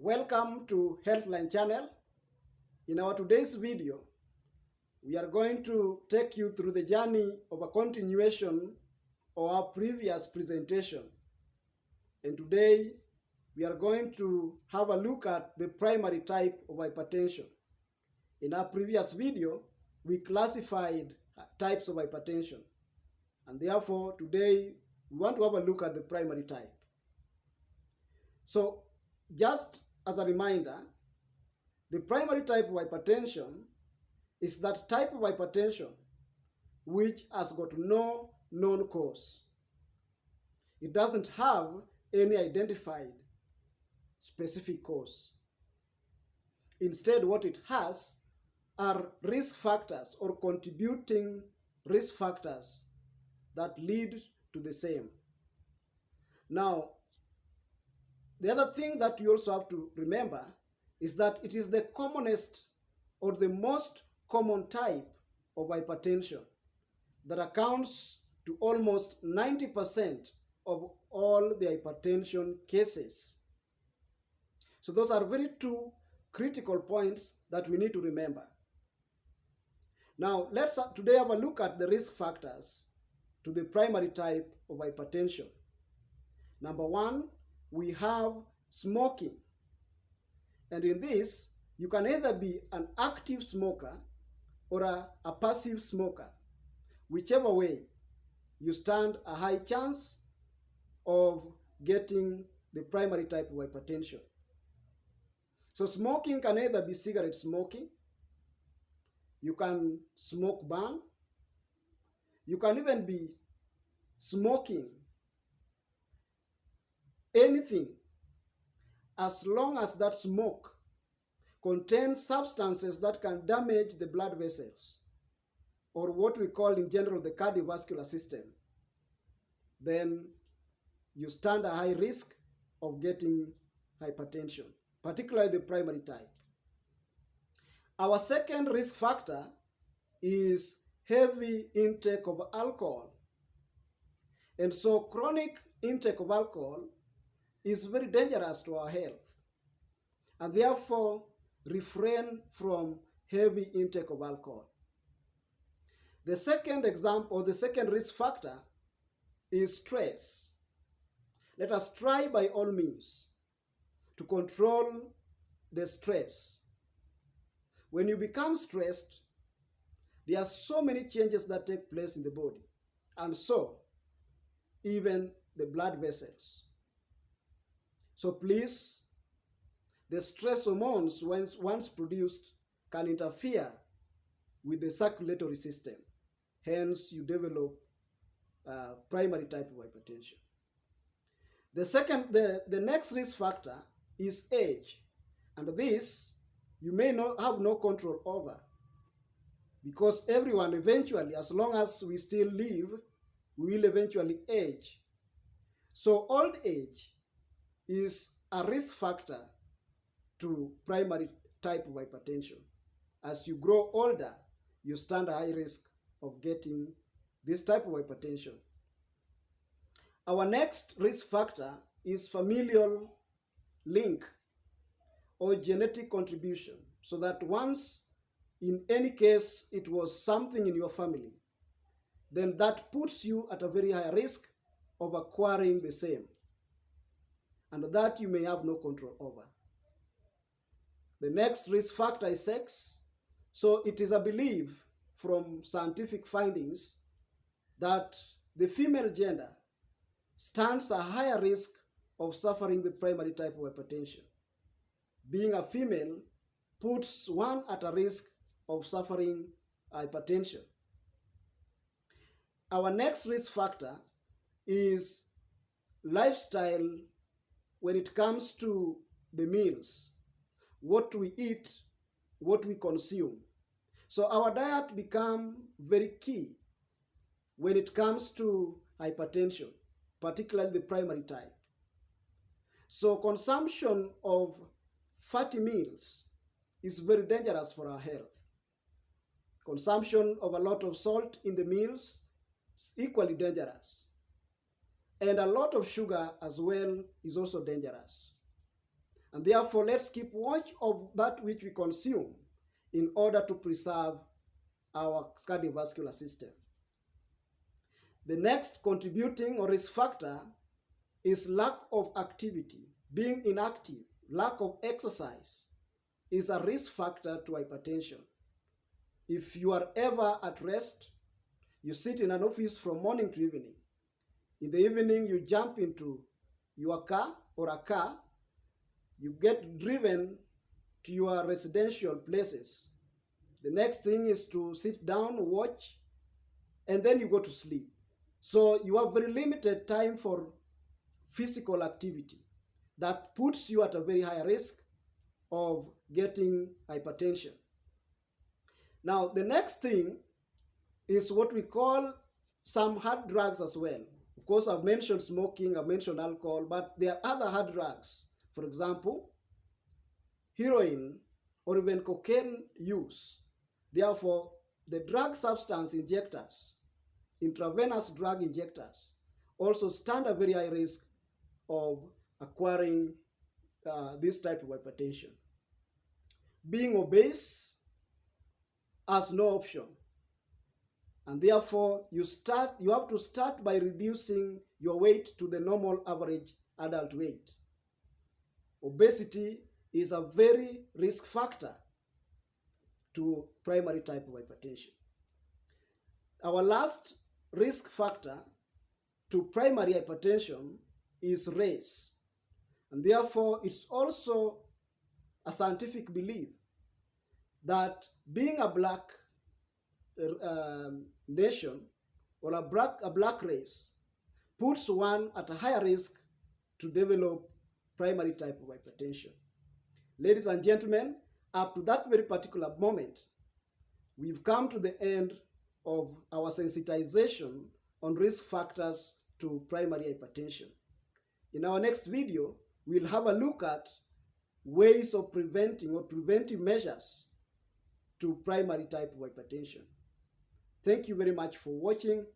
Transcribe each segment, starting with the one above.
Welcome to Healthline channel. In our today's video, we are going to take you through the journey of a continuation of our previous presentation. And today, we are going to have a look at the primary type of hypertension. In our previous video, we classified types of hypertension. And therefore, today, we want to have a look at the primary type. So, just as a reminder, the primary type of hypertension is that type of hypertension which has got no known cause. It doesn't have any identified specific cause. Instead, what it has are risk factors or contributing risk factors that lead to the same. Now, the other thing that you also have to remember is that it is the commonest or the most common type of hypertension that accounts to almost 90% of all the hypertension cases. So those are very two critical points that we need to remember. Now, let's today have a look at the risk factors to the primary type of hypertension. Number one, we have smoking. And in this, you can either be an active smoker or a passive smoker. Whichever way, you stand a high chance of getting the primary type of hypertension. So smoking can either be cigarette smoking, you can smoke bang, you can even be smoking anything as long as that smoke contains substances that can damage the blood vessels, or what we call in general the cardiovascular system, then you stand a high risk of getting hypertension, particularly the primary type. Our second risk factor is heavy intake of alcohol. And so chronic intake of alcohol is very dangerous to our health, and therefore refrain from heavy intake of alcohol. The second example, or the second risk factor, is stress. Let us try by all means to control the stress. When you become stressed, there are so many changes that take place in the body, and so even the blood vessels. So please, the stress hormones, once produced, can interfere with the circulatory system. Hence, you develop primary type of hypertension. The next risk factor is age. And this, you may not have no control over, because everyone eventually, as long as we still live, we will eventually age. So old age is a risk factor to primary type of hypertension. As you grow older, you stand a high risk of getting this type of hypertension. Our next risk factor is familial link or genetic contribution, so that once, in any case, it was something in your family, then that puts you at a very high risk of acquiring the same, and that you may have no control over. The next risk factor is sex. So it is a belief from scientific findings that the female gender stands a higher risk of suffering the primary type of hypertension. Being a female puts one at a risk of suffering hypertension. Our next risk factor is lifestyle when it comes to the meals, what we eat, what we consume. So our diet becomes very key when it comes to hypertension, particularly the primary type. So consumption of fatty meals is very dangerous for our health. Consumption of a lot of salt in the meals is equally dangerous. And a lot of sugar as well is also dangerous. And therefore, let's keep watch of that which we consume in order to preserve our cardiovascular system. The next contributing or risk factor is lack of activity. Being inactive, lack of exercise is a risk factor to hypertension. If you are ever at rest, you sit in an office from morning to evening. In the evening, you jump into your car or a car, you get driven to your residential places. The next thing is to sit down, watch, and then you go to sleep. So you have very limited time for physical activity. That puts you at a very high risk of getting hypertension. Now, the next thing is what we call some hard drugs as well. Of course, I've mentioned smoking, I've mentioned alcohol, but there are other hard drugs. For example, heroin or even cocaine use. Therefore, the drug substance injectors, intravenous drug injectors, also stand a very high risk of acquiring this type of hypertension. Being obese has no option. And therefore, you have to start by reducing your weight to the normal average adult weight. Obesity is a very risk factor to primary type of hypertension. Our last risk factor to primary hypertension is race. And therefore, it's also a scientific belief that being a black nation or a black race puts one at a higher risk to develop primary type of hypertension. Ladies and gentlemen, up to that very particular moment, we've come to the end of our sensitization on risk factors to primary hypertension. In our next video, we'll have a look at ways of preventing or preventive measures to primary type of hypertension. Thank you very much for watching.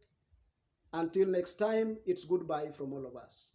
Until next time, it's goodbye from all of us.